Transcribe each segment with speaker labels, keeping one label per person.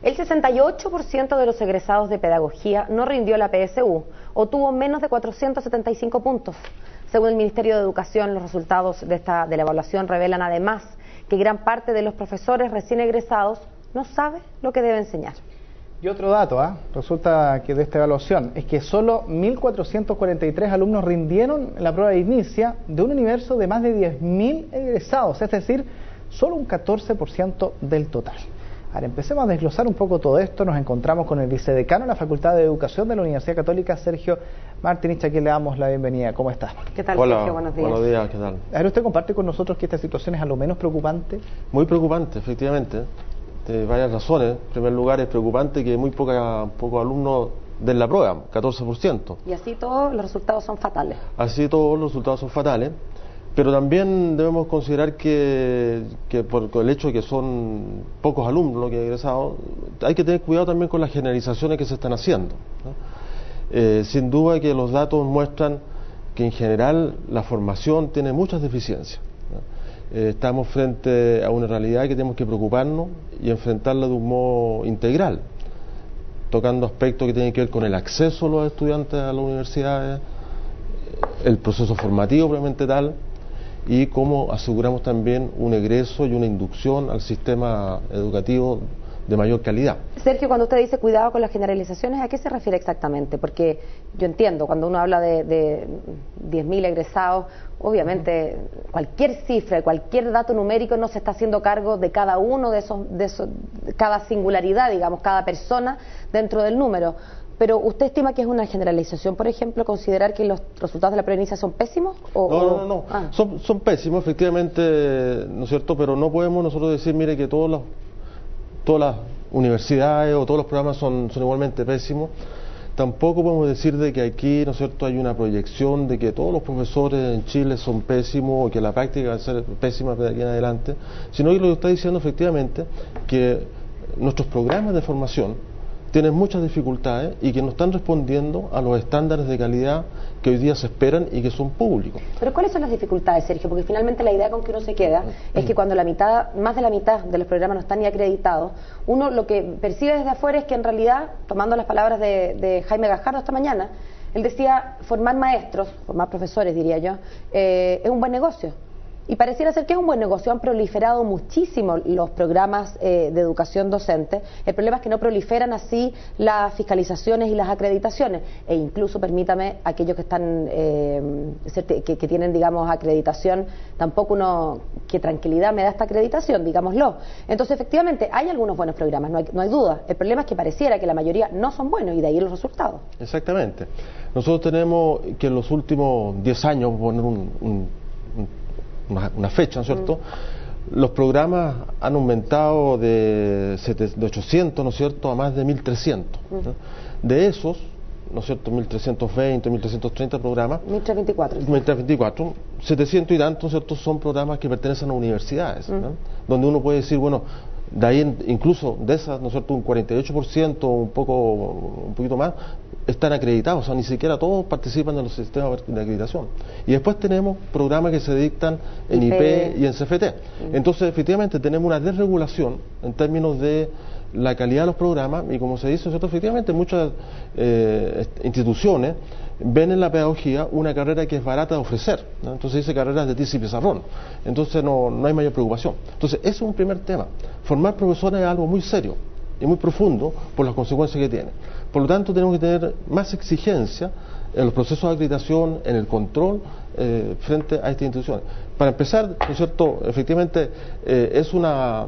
Speaker 1: El 68% de los egresados de pedagogía no rindió la PSU o tuvo menos de 475 puntos. Según el Ministerio de Educación, los resultados de la evaluación revelan además que gran parte de los profesores recién egresados no sabe lo que debe enseñar.
Speaker 2: Y otro dato, resulta que de esta evaluación es que solo 1.443 alumnos rindieron la prueba de inicia de un universo de más de 10.000 egresados, es decir, solo un 14% del total. Ahora empecemos a desglosar un poco todo esto. Nos encontramos con el vicedecano de la Facultad de Educación de la Universidad Católica, Sergio Martinich, a quien le damos la bienvenida. ¿Cómo está?
Speaker 1: ¿Qué tal,
Speaker 3: Hola,
Speaker 1: Sergio? Buenos días.
Speaker 3: Buenos días, ¿qué tal?
Speaker 2: A ver, ¿usted comparte con nosotros que esta situación es a lo menos preocupante?
Speaker 3: Muy preocupante, efectivamente, de varias razones. En primer lugar, es preocupante que muy pocos alumnos den la prueba, 14%.
Speaker 1: Y así todos los resultados son fatales.
Speaker 3: Así todos los resultados son fatales. Pero también debemos considerar que por el hecho de que son pocos alumnos los que han egresado, hay que tener cuidado también con las generalizaciones que se están haciendo, ¿no? Sin duda que los datos muestran que en general la formación tiene muchas deficiencias, ¿no? Estamos frente a una realidad que tenemos que preocuparnos y enfrentarla de un modo integral, tocando aspectos que tienen que ver con el acceso de los estudiantes a las universidades, el proceso formativo propiamente tal, y cómo aseguramos también un egreso y una inducción al sistema educativo de mayor calidad.
Speaker 1: Sergio, cuando usted dice cuidado con las generalizaciones, ¿a qué se refiere exactamente? Porque yo entiendo, cuando uno habla de 10.000 egresados, obviamente cualquier cifra, cualquier dato numérico no se está haciendo cargo de cada uno de esos, cada singularidad, digamos, cada persona dentro del número. Pero ¿usted estima que es una generalización, por ejemplo, considerar que los resultados de la prueba inicial son pésimos?
Speaker 3: No. Son pésimos, efectivamente, ¿no es cierto? Pero no podemos nosotros decir, mire, que todas las universidades o todos los programas son igualmente pésimos. Tampoco podemos decir de que aquí, ¿no es cierto?, hay una proyección de que todos los profesores en Chile son pésimos o que la práctica va a ser pésima de aquí en adelante, sino que lo que está diciendo efectivamente que nuestros programas de formación tienen muchas dificultades y que no están respondiendo a los estándares de calidad que hoy día se esperan y que son públicos.
Speaker 1: Pero ¿cuáles son las dificultades, Sergio? Porque finalmente la idea con que uno se queda es que cuando más de la mitad de los programas no están ni acreditados, uno lo que percibe desde afuera es que en realidad, tomando las palabras de Jaime Gajardo esta mañana, él decía, formar maestros, formar profesores diría yo, es un buen negocio. Y pareciera ser que es un buen negocio. Han proliferado muchísimo los programas de educación docente. El problema es que no proliferan así las fiscalizaciones y las acreditaciones. E incluso, permítame, aquellos que están que tienen, digamos, acreditación, tampoco uno, qué tranquilidad me da esta acreditación, digámoslo. Entonces, efectivamente, hay algunos buenos programas, no hay duda. El problema es que pareciera que la mayoría no son buenos y de ahí los resultados.
Speaker 3: Exactamente. Nosotros tenemos que en los últimos 10 años, poner una fecha, ¿no es cierto? Los programas han aumentado de 800, ¿no es cierto?, a más de 1.300. ¿no? De esos, ¿no es cierto?, 1.320, 1.330 programas. 1.324, 700 y tantos, ¿no es cierto?, son programas que pertenecen a universidades, ¿no? Donde uno puede decir, bueno, de ahí incluso de esas, ¿no es cierto?, un 48%, un poquito más, están acreditados, o sea, ni siquiera todos participan de los sistemas de acreditación. Y después tenemos programas que se dictan en IP y en CFT. Entonces, efectivamente, tenemos una desregulación en términos de la calidad de los programas, y como se dice, ¿no es cierto?, efectivamente muchas instituciones ven en la pedagogía una carrera que es barata de ofrecer, ¿no? Entonces dice carreras de tiza y pizarrón, entonces no hay mayor preocupación. Entonces ese es un primer tema. Formar profesores es algo muy serio y muy profundo por las consecuencias que tiene. Por lo tanto, tenemos que tener más exigencia en los procesos de acreditación, en el control frente a estas instituciones. Para empezar, ¿no es cierto?, efectivamente es una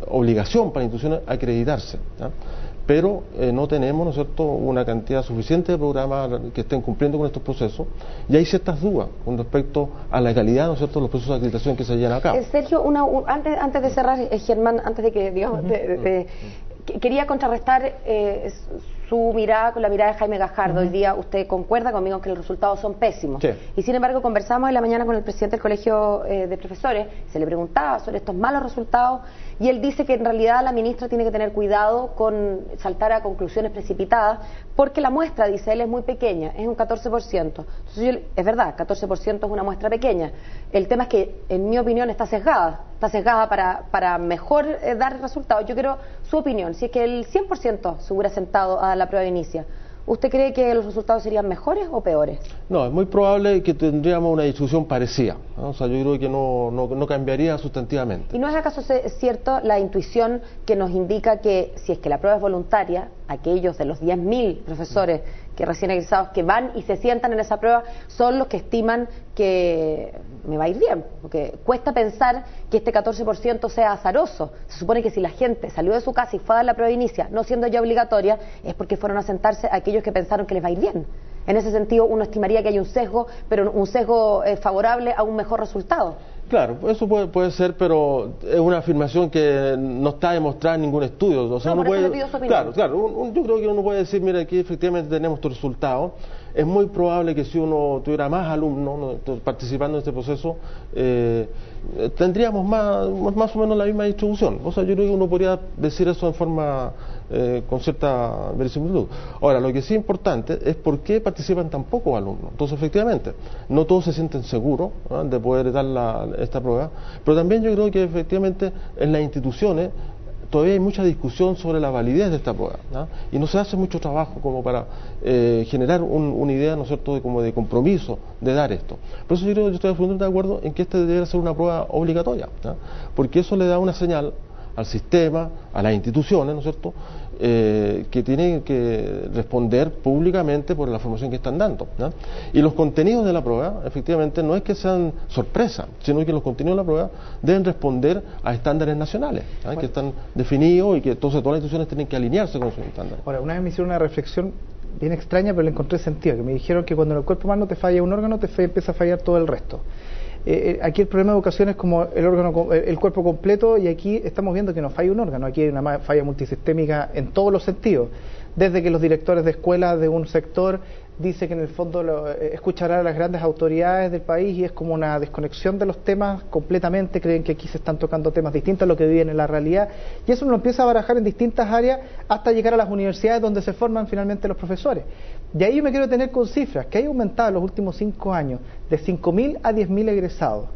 Speaker 3: obligación para las instituciones acreditarse, ¿no? Pero no tenemos, ¿no es cierto?, una cantidad suficiente de programas que estén cumpliendo con estos procesos, y hay ciertas dudas con respecto a la calidad, ¿no es cierto?, de los procesos de acreditación que se llevan a cabo.
Speaker 1: Sergio, antes de cerrar, Germán, antes de que, digamos, quería contrarrestar su mirada con la mirada de Jaime Gajardo. Hoy día usted concuerda conmigo que los resultados son pésimos.
Speaker 3: Sí.
Speaker 1: Y sin embargo, conversamos en la mañana con el presidente del Colegio de Profesores, se le preguntaba sobre estos malos resultados, y él dice que en realidad la ministra tiene que tener cuidado con saltar a conclusiones precipitadas, porque la muestra, dice él, es muy pequeña, es un 14%. Entonces, es verdad, 14% es una muestra pequeña. El tema es que, en mi opinión, está sesgada. está sesgada para mejor dar resultados. Yo quiero su opinión. Si es que el 100% se hubiera sentado a la prueba de inicia, ¿usted cree que los resultados serían mejores o peores?
Speaker 3: No, es muy probable que tendríamos una distribución parecida, ¿no? O sea, yo creo que no cambiaría sustantivamente.
Speaker 1: ¿Y no es acaso cierto la intuición que nos indica que si es que la prueba es voluntaria, aquellos de los 10.000 profesores que recién egresados que van y se sientan en esa prueba son los que estiman que me va a ir bien? Porque cuesta pensar que este 14% sea azaroso. Se supone que si la gente salió de su casa y fue a dar la prueba de inicia, no siendo ya obligatoria, es porque fueron a sentarse aquellos que pensaron que les va a ir bien. En ese sentido, uno estimaría que hay un sesgo, pero un sesgo favorable a un mejor resultado.
Speaker 3: Claro, eso puede ser, pero es una afirmación que no está demostrada en ningún estudio. O sea,
Speaker 1: no,
Speaker 3: uno puede,
Speaker 1: le pido su opinión.
Speaker 3: Claro, yo creo que uno puede decir, mira, aquí efectivamente tenemos tu resultado. Es muy probable que si uno tuviera más alumnos, ¿no?, participando en este proceso, tendríamos más o menos la misma distribución. O sea, yo creo que uno podría decir eso en forma con cierta verisimilitud. Ahora, lo que sí es importante es por qué participan tan pocos alumnos. Entonces, efectivamente, no todos se sienten seguros, ¿no?, de poder dar esta prueba, pero también yo creo que efectivamente en las instituciones todavía hay mucha discusión sobre la validez de esta prueba, ¿no?, y no se hace mucho trabajo como para generar una idea, ¿no es cierto?, como de compromiso de dar esto. Por eso yo creo que yo estoy absolutamente de acuerdo en que esta debería ser una prueba obligatoria, ¿no?, porque eso le da una señal al sistema, a las instituciones, ¿no es cierto?, que tienen que responder públicamente por la formación que están dando, ¿no? Y los contenidos de la prueba, efectivamente, no es que sean sorpresa, sino que los contenidos de la prueba deben responder a estándares nacionales, ¿no?, bueno, que están definidos y que entonces todas las instituciones tienen que alinearse con esos estándares.
Speaker 2: Ahora, una vez me hicieron una reflexión bien extraña, pero le encontré sentido, que me dijeron que cuando en el cuerpo humano te falla un órgano, empieza a fallar todo el resto. Aquí el problema de educación es como el cuerpo completo, y aquí estamos viendo que no falla un órgano, aquí hay una falla multisistémica en todos los sentidos, desde que los directores de escuelas de un sector dice que en el fondo escuchará a las grandes autoridades del país y es como una desconexión de los temas completamente, creen que aquí se están tocando temas distintos a lo que viven en la realidad, y eso lo empieza a barajar en distintas áreas hasta llegar a las universidades donde se forman finalmente los profesores. Y ahí yo me quiero tener con cifras, que hay aumentado en los últimos 5 años de 5.000 a 10.000 egresados,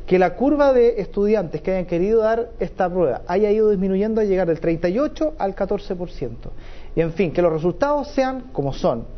Speaker 2: que la curva de estudiantes que hayan querido dar esta prueba haya ido disminuyendo a llegar del 38 al 14%, y en fin, que los resultados sean como son.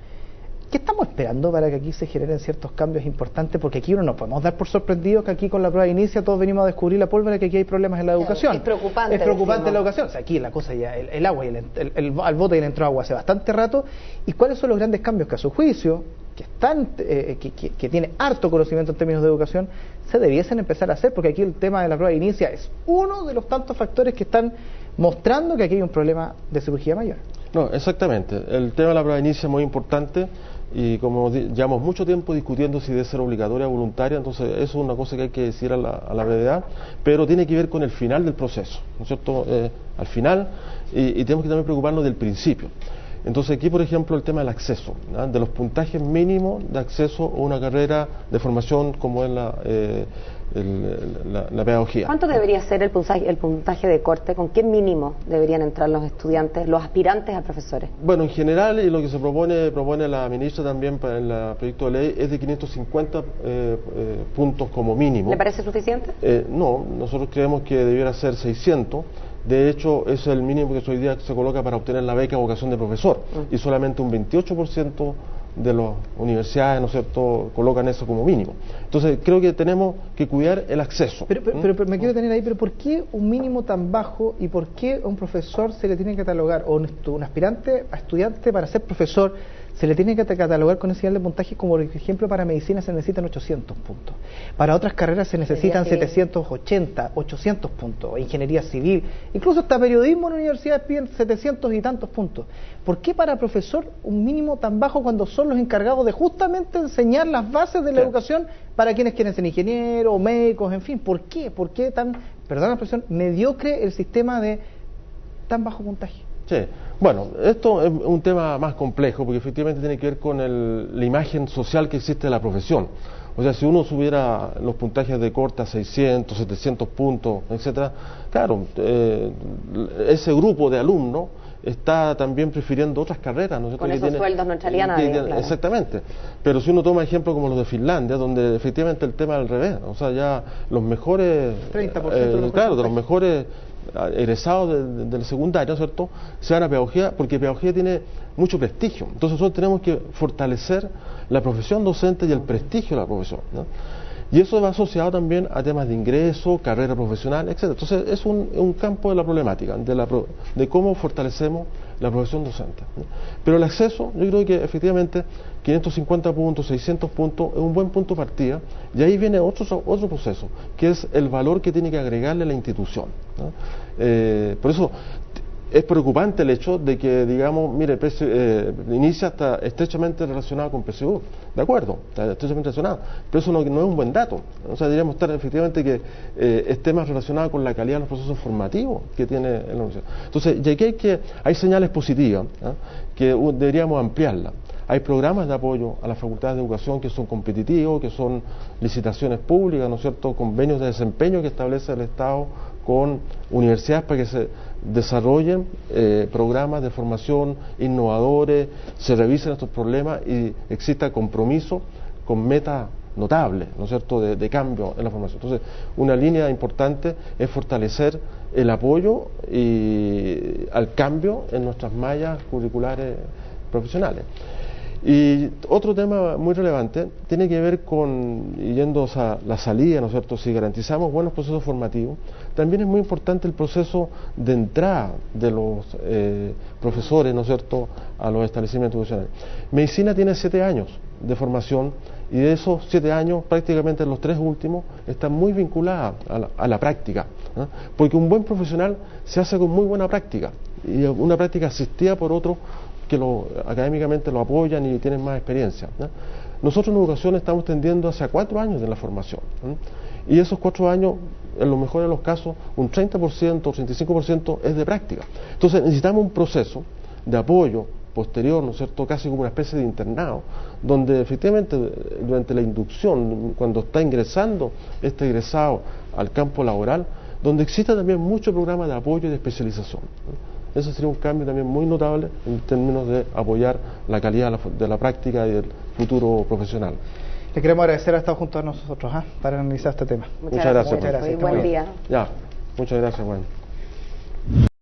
Speaker 2: ¿Qué estamos esperando para que aquí se generen ciertos cambios importantes? Porque aquí uno no podemos dar por sorprendido que aquí con la prueba de inicia todos venimos a descubrir la pólvora, que aquí hay problemas en la educación.
Speaker 1: Es preocupante.
Speaker 2: Es preocupante la educación. O sea, aquí la cosa ya, el agua y al bote y le entró agua hace bastante rato. ¿Y cuáles son los grandes cambios que a su juicio, que tiene harto conocimiento en términos de educación, se debiesen empezar a hacer? Porque aquí el tema de la prueba de inicia es uno de los tantos factores que están mostrando que aquí hay un problema de cirugía mayor.
Speaker 3: No, exactamente. El tema de la prueba de inicia es muy importante. Y como llevamos mucho tiempo discutiendo si debe ser obligatoria o voluntaria, entonces eso es una cosa que hay que decir a la brevedad, pero tiene que ver con el final del proceso, ¿no es cierto?, al final, y tenemos que también preocuparnos del principio. Entonces aquí, por ejemplo, el tema del acceso, ¿no?, de los puntajes mínimos de acceso a una carrera de formación como es la pedagogía.
Speaker 1: ¿Cuánto debería ser el puntaje de corte? ¿Con qué mínimo deberían entrar los estudiantes, los aspirantes a profesores?
Speaker 3: Bueno, en general, y lo que se propone la ministra también para el proyecto de ley, es de 550 puntos como mínimo.
Speaker 1: ¿Le parece suficiente?
Speaker 3: No, nosotros creemos que debiera ser 600. De hecho, es el mínimo que hoy día se coloca para obtener la beca vocación de profesor, y solamente un 28% de las universidades, ¿no es cierto?, colocan eso como mínimo. Entonces, creo que tenemos que cuidar el acceso.
Speaker 2: Pero me quiero tener ahí, pero ¿por qué un mínimo tan bajo y por qué a un profesor se le tiene que catalogar, o un aspirante a estudiante para ser profesor, se le tiene que catalogar con ese nivel de puntaje? Como por ejemplo para medicina se necesitan 800 puntos, para otras carreras se necesitan 780, 800 puntos, ingeniería civil, incluso hasta periodismo en universidades piden 700 y tantos puntos. ¿Por qué para profesor un mínimo tan bajo cuando son los encargados de justamente enseñar las bases de la educación para quienes quieren ser ingenieros o médicos, en fin? ¿Por qué? ¿Por qué tan, perdón la expresión, mediocre el sistema de tan bajo puntaje?
Speaker 3: Sí, bueno, esto es un tema más complejo porque efectivamente tiene que ver con la imagen social que existe de la profesión. O sea, si uno subiera los puntajes de corte a 600, 700 puntos, etcétera, claro, ese grupo de alumnos está también prefiriendo otras carreras, ¿no es cierto?
Speaker 1: Con esos sueldos no entraría nadie, claro.
Speaker 3: Exactamente. Pero si uno toma ejemplos como los de Finlandia, donde efectivamente el tema es al revés, o sea, ya los mejores,
Speaker 2: 30%
Speaker 3: claro, de los mejores egresados del secundario, ¿no es cierto?, se van a pedagogía, porque pedagogía tiene mucho prestigio. Entonces nosotros tenemos que fortalecer la profesión docente y el prestigio de la profesión, ¿no? Y eso va asociado también a temas de ingreso, carrera profesional, etc. Entonces es un campo de la problemática, de cómo fortalecemos la profesión docente, ¿no? Pero el acceso, yo creo que efectivamente 550 puntos, 600 puntos es un buen punto de partida, y ahí viene otro proceso, que es el valor que tiene que agregarle la institución, ¿no? Por eso es preocupante el hecho de que, digamos, mire, Inicia está estrechamente relacionado con PSU, de acuerdo, está estrechamente relacionado, pero eso no es un buen dato. O sea, deberíamos estar efectivamente que esté más relacionado con la calidad de los procesos formativos que tiene la universidad. Entonces, y aquí hay señales positivas, ¿no?, que deberíamos ampliarlas. Hay programas de apoyo a las facultades de educación que son competitivos, que son licitaciones públicas, ¿no es cierto?, convenios de desempeño que establece el Estado con universidades para que se desarrollen programas de formación innovadores, se revisen estos problemas y exista compromiso con metas notables, ¿no es cierto?, de cambio en la formación. Entonces, una línea importante es fortalecer el apoyo al cambio en nuestras mallas curriculares profesionales. Y otro tema muy relevante tiene que ver con, yendo a la salida, ¿no es cierto?, si garantizamos buenos procesos formativos, también es muy importante el proceso de entrada de los profesores, ¿no es cierto?, a los establecimientos educacionales. Medicina tiene 7 años de formación, y de esos 7 años, prácticamente los 3 últimos están muy vinculados a la práctica, ¿no? Porque un buen profesional se hace con muy buena práctica, y una práctica asistida por otros que académicamente lo apoyan y tienen más experiencia, ¿no? Nosotros en educación estamos tendiendo hacia 4 años de la formación, ¿no? Y esos 4 años, en lo mejor de los casos, un 30% o 35% es de práctica. Entonces necesitamos un proceso de apoyo posterior, ¿no es cierto?, casi como una especie de internado, donde efectivamente durante la inducción, cuando está ingresando este egresado al campo laboral, donde exista también mucho programa de apoyo y de especialización, ¿no? Eso sería un cambio también muy notable en términos de apoyar la calidad de la práctica y del futuro profesional.
Speaker 2: Le queremos agradecer a estar junto a nosotros para analizar este tema.
Speaker 3: Muchas gracias.
Speaker 1: Buen día.
Speaker 3: Ya, muchas gracias, Juan.